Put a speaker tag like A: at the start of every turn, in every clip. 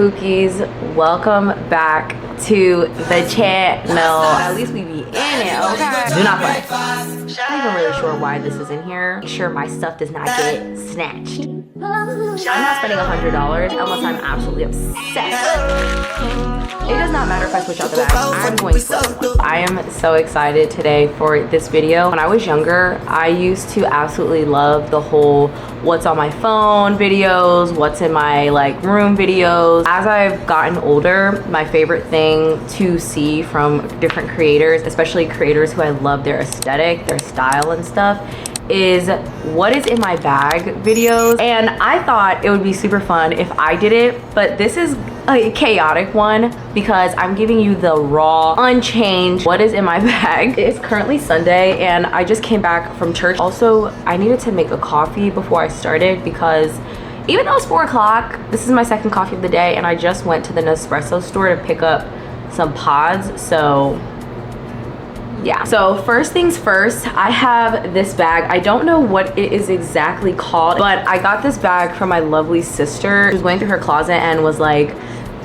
A: Pookies, welcome back to the channel. At least we be in it, okay? Do not play. I'm not even really sure why this is in here. Make sure my stuff does not get snatched. I'm not spending $100 unless I'm absolutely obsessed. It does not matter if I switch out the bag. I'm going to flip one. I am so excited today for this video. When I was younger, I used to absolutely love the whole what's on my phone videos, what's in my room videos. As I've gotten older, my favorite thing to see from different creators, especially creators who I love their aesthetic, their style and stuff, is what is in my bag videos. And I thought it would be super fun if I did it, but this is a chaotic one because I'm giving you the raw, unchanged what is in my bag. It's currently Sunday and I just came back from church. Also, I needed to make a coffee before I started because even though it's 4 o'clock, this is my second coffee of the day and I just went to the Nespresso store to pick up some pods. So yeah, so first things first, I have this bag. I don't know what it is exactly called, but I got this bag from my lovely sister. She was going through her closet and was like,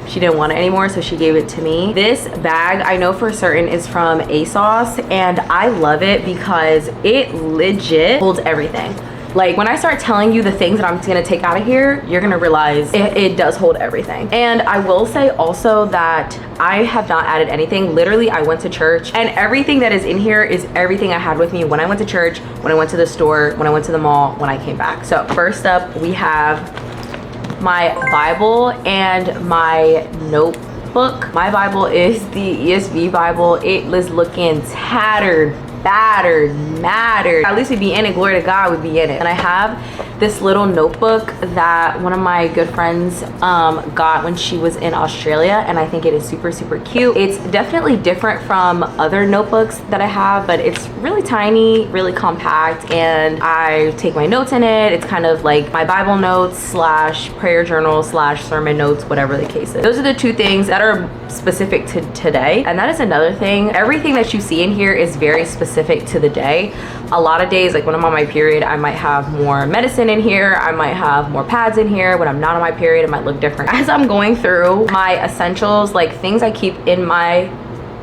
A: she didn't want it anymore, so she gave it to me. This bag, I know for certain, is from ASOS, and I love it because it legit holds everything. Like, when I start telling you the things that I'm gonna take out of here, you're gonna realize it does hold everything. And I will say also that I have not added anything. Literally, I went to church and everything that is in here is everything I had with me when I went to church, when I went to the store, when I went to the mall, when I came back. So first up, we have my Bible and my notebook. My Bible is the ESV Bible. It is looking tattered, battered, mattered. At least we'd be in it. Glory to God, we'd be in it. And I have this little notebook that one of my good friends got when she was in Australia, and I think it is super, super cute. It's definitely different from other notebooks that I have, but it's really tiny, really compact, and I take my notes in it. It's kind of like my Bible notes slash prayer journal slash sermon notes, whatever the case is. Those are the two things that are specific to today. And that is another thing. Everything that you see in here is very specific to the day. A lot of days, like when I'm on my period, I might have more medicine in here. I might have more pads in here. When I'm not on my period, it might look different. As I'm going through my essentials, like things I keep in my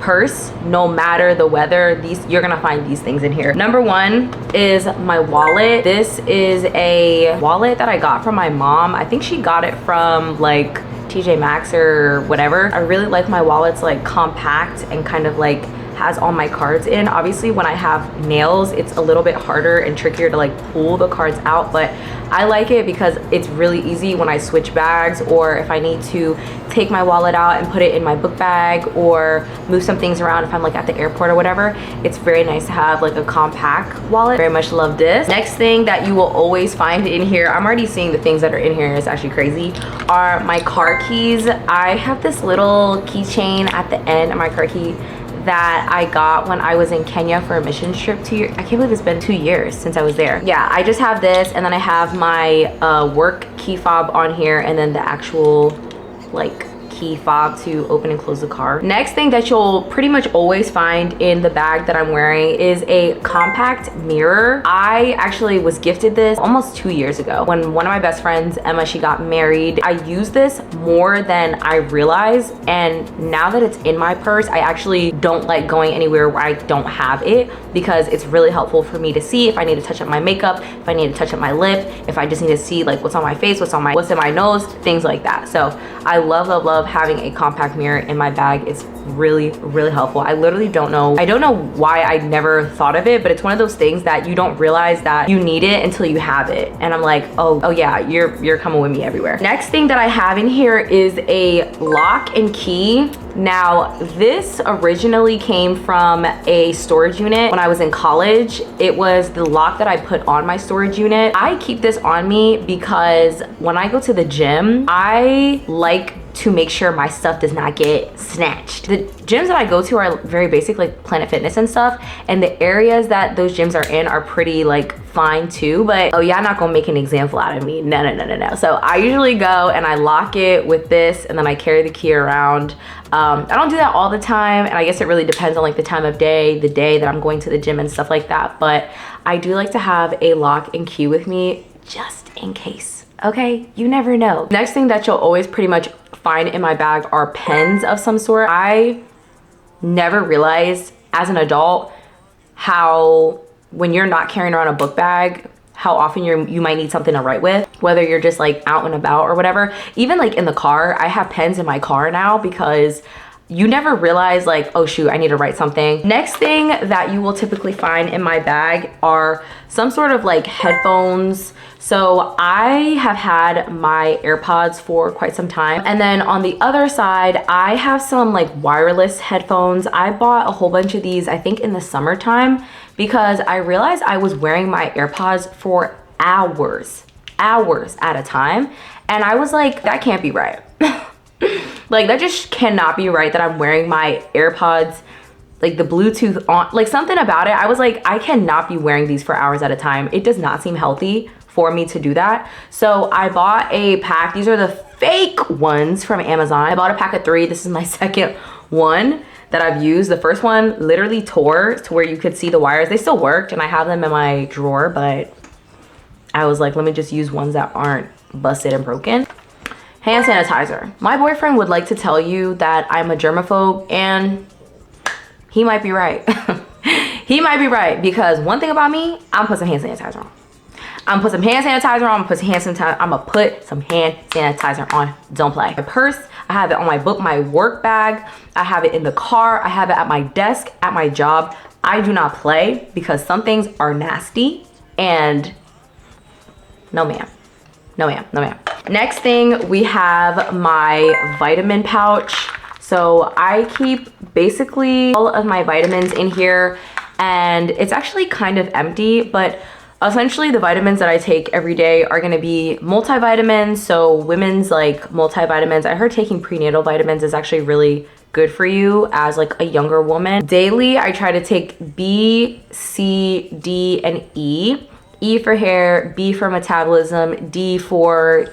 A: purse, no matter the weather, you're gonna find these things in here. Number one is my wallet. This is a wallet that I got from my mom. I think she got it from like TJ Maxx or whatever. I really like my wallets, like compact and kind of like has all my cards in. Obviously when I have nails, it's a little bit harder and trickier to like pull the cards out, but I like it because it's really easy when I switch bags, or if I need to take my wallet out and put it in my book bag or move some things around if I'm like at the airport or whatever. It's very nice to have like a compact wallet. Very much love this. Next thing that you will always find in here, I'm already seeing the things that are in here, it's actually crazy, are my car keys. I have this little keychain at the end of my car key that I got when I was in Kenya for a mission trip I can't believe it's been 2 years since I was there. Yeah, I just have this, and then I have my work key fob on here, and then the actual like key fob to open and close the car. Next thing that you'll pretty much always find in the bag that I'm wearing is a compact mirror. I actually was gifted this almost 2 years ago when one of my best friends, Emma, she got married. I use this more than I realized, and now that it's in my purse, I actually don't like going anywhere where I don't have it because it's really helpful for me to see if I need to touch up my makeup, if I need to touch up my lip, if I just need to see like what's on my face, what's in my nose, things like that. So I love having a compact mirror in my bag. It's really, really helpful. I literally don't know why I never thought of it, but it's one of those things that you don't realize that you need it until you have it. And I'm like, oh yeah, you're coming with me everywhere. Next thing that I have in here is a lock and key. Now, this originally came from a storage unit when I was in college. It was the lock that I put on my storage unit. I keep this on me because when I go to the gym, I like to make sure my stuff does not get snatched. The gyms that I go to are very basic, like Planet Fitness and stuff, and the areas that those gyms are in are pretty like fine too, but oh yeah, I'm not gonna make an example out of me. No. So I usually go and I lock it with this, and then I carry the key around. I don't do that all the time, and I guess it really depends on like the time of day, the day that I'm going to the gym and stuff like that, but I do like to have a lock and key with me just in case okay? You never know. Next thing that you'll always pretty much find in my bag are pens of some sort. I never realized as an adult how when you're not carrying around a book bag, how often you might need something to write with, whether you're just like out and about or whatever. Even like in the car, I have pens in my car now because you never realize like, oh shoot, I need to write something. Next thing that you will typically find in my bag are some sort of like headphones. So I have had my AirPods for quite some time. And then on the other side, I have some like wireless headphones. I bought a whole bunch of these, I think in the summertime, because I realized I was wearing my AirPods for hours at a time. And I was like, that can't be right. Like that just cannot be right that I'm wearing my AirPods, like the Bluetooth on, like something about it. I was like, I cannot be wearing these for hours at a time. It does not seem healthy for me to do that. So I bought a pack. These are the fake ones from Amazon. I bought a pack of 3. This is my second one that I've used. The first one literally tore to where you could see the wires. They still worked and I have them in my drawer, but I was like, let me just use ones that aren't busted and broken. Hand sanitizer. My boyfriend would like to tell you that I'm a germaphobe, and he might be right. He might be right, because one thing about me, I'm put some hand sanitizer on. I'm put some hand sanitizer on, I'ma put some hand sanitizer on. Don't play. My purse, I have it on my book, my work bag. I have it in the car. I have it at my desk, at my job. I do not play because some things are nasty, and no ma'am. No ma'am, no ma'am. Next thing, we have my vitamin pouch. So I keep basically all of my vitamins in here, and it's actually kind of empty, but essentially the vitamins that I take every day are gonna be multivitamins. So women's like multivitamins. I heard taking prenatal vitamins is actually really good for you as like a younger woman. Daily, I try to take B, C, D, and E. E for hair, B for metabolism, D for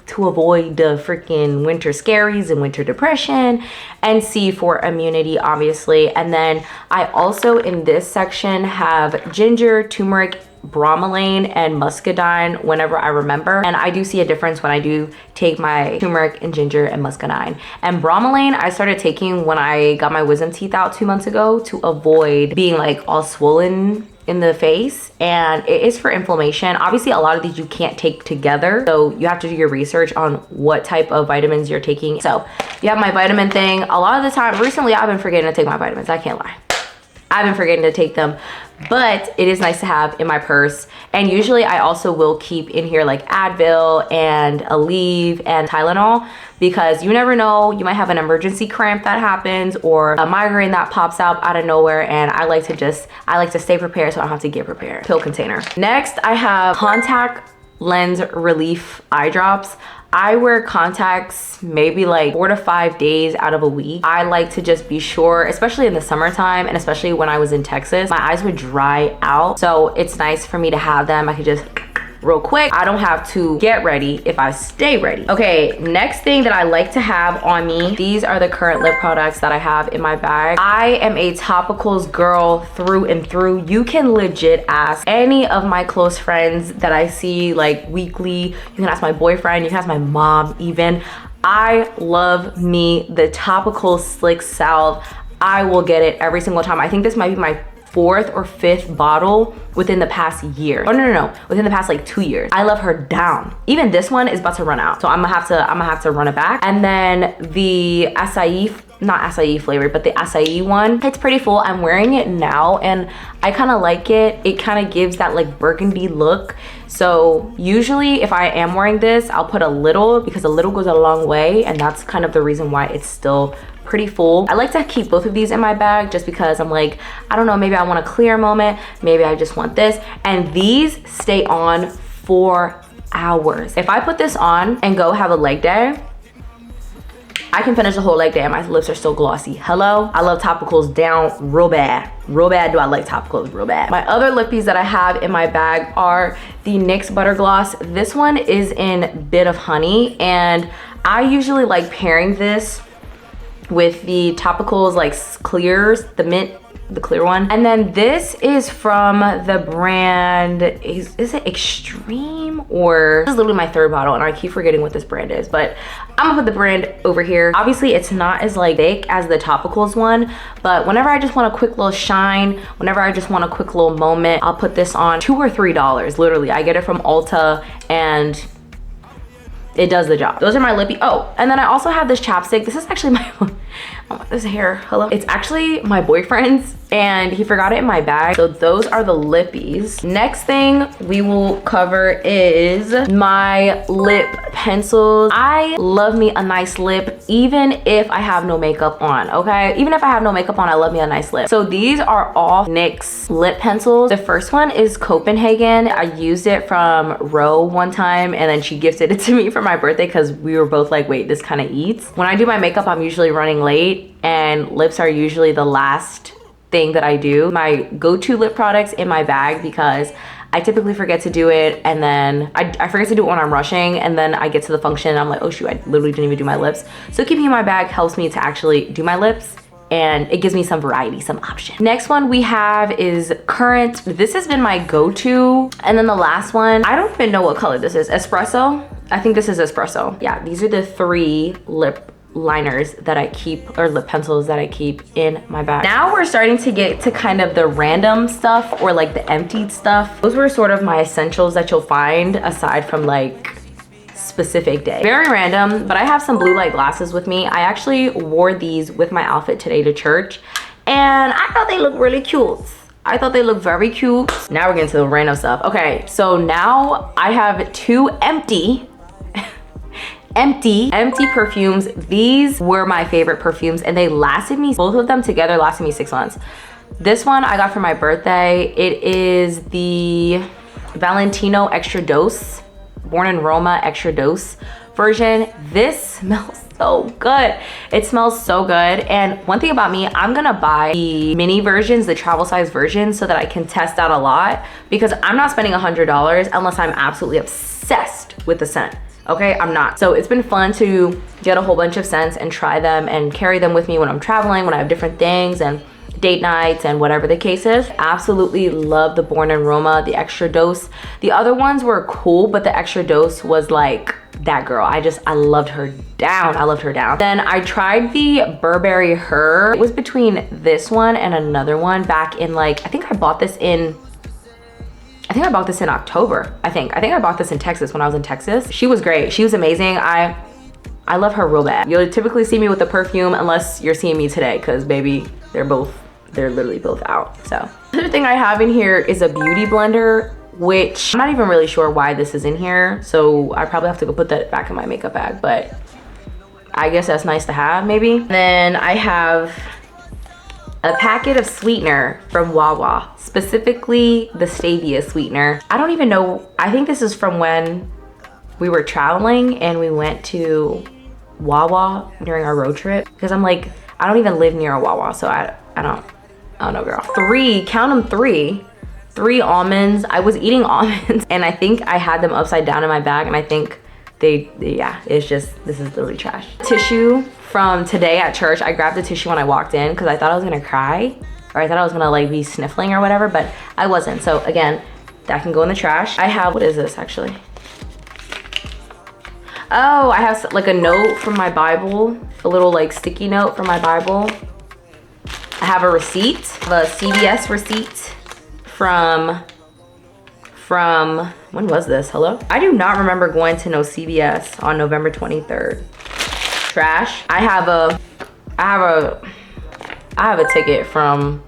A: to avoid the freaking winter scaries and winter depression, and C for immunity, obviously. And then I also in this section have ginger, turmeric, bromelain, and muscadine whenever I remember. And I do see a difference when I do take my turmeric and ginger and muscadine. And bromelain I started taking when I got my wisdom teeth out 2 months ago to avoid being like all swollen in the face, and it is for inflammation. Obviously a lot of these you can't take together, so you have to do your research on what type of vitamins you're taking. So you have my vitamin thing. A lot of the time recently I've been forgetting to take my vitamins, I can't lie. I've been forgetting to take them, but it is nice to have in my purse. And usually I also will keep in here like Advil and Aleve and Tylenol, because you never know, you might have an emergency cramp that happens or a migraine that pops out of nowhere, and I like to stay prepared so I don't have to get prepared. Pill container. Next, I have contact lens relief eye drops. I wear contacts maybe like 4 to 5 days out of a week. I like to just be sure, especially in the summertime and especially when I was in Texas, my eyes would dry out. So it's nice for me to have them. I could just real quick. I don't have to get ready if I stay ready. Okay, next thing that I like to have on me, these are the current lip products that I have in my bag. I am a topicals girl through and through. You can legit ask any of my close friends that I see like weekly. You can ask my boyfriend, you can ask my mom even. I love me the topical slick salve. I will get it every single time. I think this might be my 4th or 5th bottle within the past year. Oh no, within the past like 2 years. I love her down. Even this one is about to run out, so I'm gonna have to run it back. And then the acai, not acai flavored, but the acai one, it's pretty full. I'm wearing it now and I kind of like it. It kind of gives that like burgundy look. So usually if I am wearing this, I'll put a little, because a little goes a long way, and that's kind of the reason why it's still pretty full. I like to keep both of these in my bag just because I'm like, I don't know, maybe I want a clear moment, maybe I just want this. And these stay on for hours. If I put this on and go have a leg day, I can finish the whole leg day and my lips are still glossy. Hello? I love topicals down real bad. Real bad do I like topicals, real bad. My other lippies that I have in my bag are the NYX Butter Gloss. This one is in Bit of Honey, and I usually like pairing this with the topicals like clears, the mint the clear one. And then this is from the brand, is it Extreme? Or this is literally my third bottle and I keep forgetting what this brand is, but I'm gonna put the brand over here. Obviously it's not as like thick as the topicals one, but whenever I just want a quick little shine, whenever I just want a quick little moment, I'll put this on. $2 or $3, literally. I get it from Ulta and it does the job. Those are my lippy. Oh, and then I also have this chapstick. This is actually my, oh, there's hair, hello. It's actually my boyfriend's and he forgot it in my bag. So those are the lippies. Next thing we will cover is my lip pencils. I love me a nice lip, even if I have no makeup on, okay? Even if I have no makeup on, I love me a nice lip. So these are all NYX lip pencils. The first one is Copenhagen. I used it from Ro one time and then she gifted it to me for my birthday because we were both like, wait, this kind of eats. When I do my makeup, I'm usually running late and lips are usually the last thing that I do. My go-to lip products in my bag because I typically forget to do it and then I forget to do it when I'm rushing and then I get to the function and I'm like, oh shoot, I literally didn't even do my lips. So keeping in my bag helps me to actually do my lips and it gives me some variety, some option. Next one we have is Current. This has been my go-to. And then the last one, I don't even know what color this is. Espresso? I think this is Espresso. Yeah, these are the 3 lip liners that I keep, or lip pencils that I keep in my bag. Now we're starting to get to kind of the random stuff or like the emptied stuff. Those were sort of my essentials that you'll find aside from like specific day. Very random, but I have some blue light glasses with me. I actually wore these with my outfit today to church and I thought they looked really cute. I thought they looked very cute. Now we're getting to the random stuff. Okay, so now I have 2 empty perfumes. These were my favorite perfumes and they lasted me, both of them together lasted me 6 months. This one I got for my birthday. It is the Valentino Extra Dose, Born in Roma Extra Dose version. This smells so good. It smells so good. And one thing about me, I'm gonna buy the mini versions, the travel size versions, so that I can test out a lot because I'm not spending $100 unless I'm absolutely obsessed with the scent. Okay, I'm not. So it's been fun to get a whole bunch of scents and try them and carry them with me when I'm traveling, when I have different things and date nights and whatever the case is. Absolutely love the Born in Roma, the Extra Dose. The other ones were cool, but the Extra Dose was like that girl. I loved her down. I loved her down. Then I tried the Burberry Her. It was between this one and another one back in like, I think I bought this in October. I think I bought this in Texas when I was in Texas. She was great. She was amazing. I love her real bad. You'll typically see me with the perfume unless you're seeing me today because baby, they're literally both out. So the other thing I have in here is a beauty blender, which I'm not even really sure why this is in here. So I probably have to go put that back in my makeup bag, but I guess that's nice to have maybe. Then I have a packet of sweetener from Wawa, specifically the stevia sweetener. I don't even know, I think this is from when we were traveling and we went to Wawa during our road trip because I'm like, I don't even live near a Wawa, so I don't know, girl. 3, count them 3 almonds. I was eating almonds and I think I had them upside down in my bag and I think yeah, it's just, this is literally trash. Tissue from today at church. I grabbed the tissue when I walked in because I thought I was gonna cry or I thought I was gonna like be sniffling or whatever, but I wasn't. So again, that can go in the trash. I have, what is this actually? Oh, I have like a note from my Bible, a little like sticky note from my Bible. I have a receipt, a CVS receipt from, when was this, hello? I do not remember going to no CVS on November 23rd. Trash. I have a ticket from,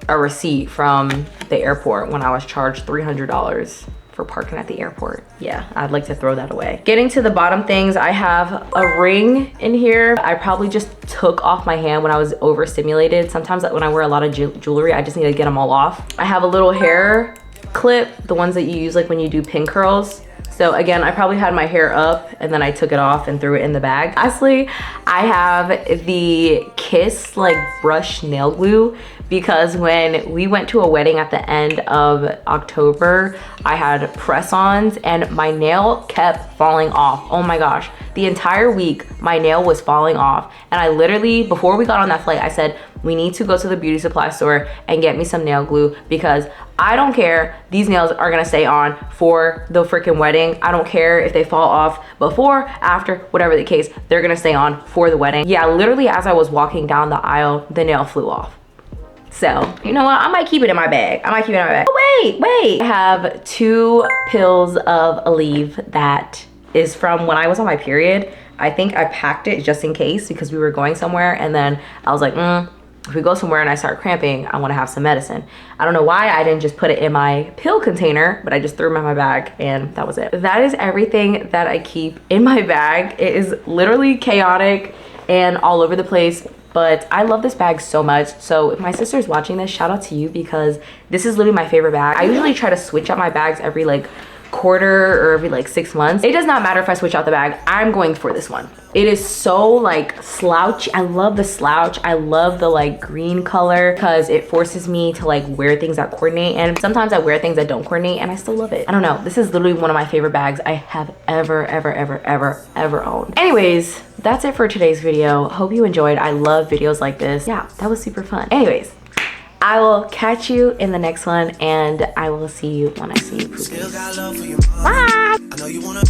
A: a receipt from the airport when I was charged $300 for parking at the airport. Yeah, I'd like to throw that away. Getting to the bottom things, I have a ring in here. I probably just took off my hand when I was overstimulated. Sometimes when I wear a lot of jewelry, I just need to get them all off. I have a little hair clip, the ones that you use like when you do pin curls. So again, I probably had my hair up and then I took it off and threw it in the bag. Lastly, I have the Kiss like brush nail glue because when we went to a wedding at the end of October, I had press-ons and my nail kept falling off. Oh my gosh, the entire week my nail was falling off. And I literally, before we got on that flight, I said, we need to go to the beauty supply store and get me some nail glue because I don't care. These nails are gonna stay on for the freaking wedding. I don't care if they fall off before, after, whatever the case, they're gonna stay on for the wedding. Yeah, literally as I was walking down the aisle, the nail flew off. So, you know what? I might keep it in my bag. Oh, wait. I have 2 pills of Aleve that is from when I was on my period. I think I packed it just in case because we were going somewhere, and then I was like, if we go somewhere and I start cramping, I want to have some medicine. I don't know why I didn't just put it in my pill container, but I just threw them in my bag and that was it. That is everything that I keep in my bag. It is literally chaotic and all over the place, but I love this bag so much. So if my sister's watching this, shout out to you because this is literally my favorite bag. I usually try to switch out my bags every like quarter or every like 6 months. It does not matter if I switch out the bag, I'm going for this one. It is so like slouchy. I love the slouch. I love the like green color because it forces me to like wear things that coordinate, and sometimes I wear things that don't coordinate and I still love it. I don't know, this is literally one of my favorite bags I have ever owned. Anyways, that's it for today's video. Hope you enjoyed. I love videos like this. Yeah, that was super fun. Anyways, I will catch you in the next one, and I will see you when I see you. Bye.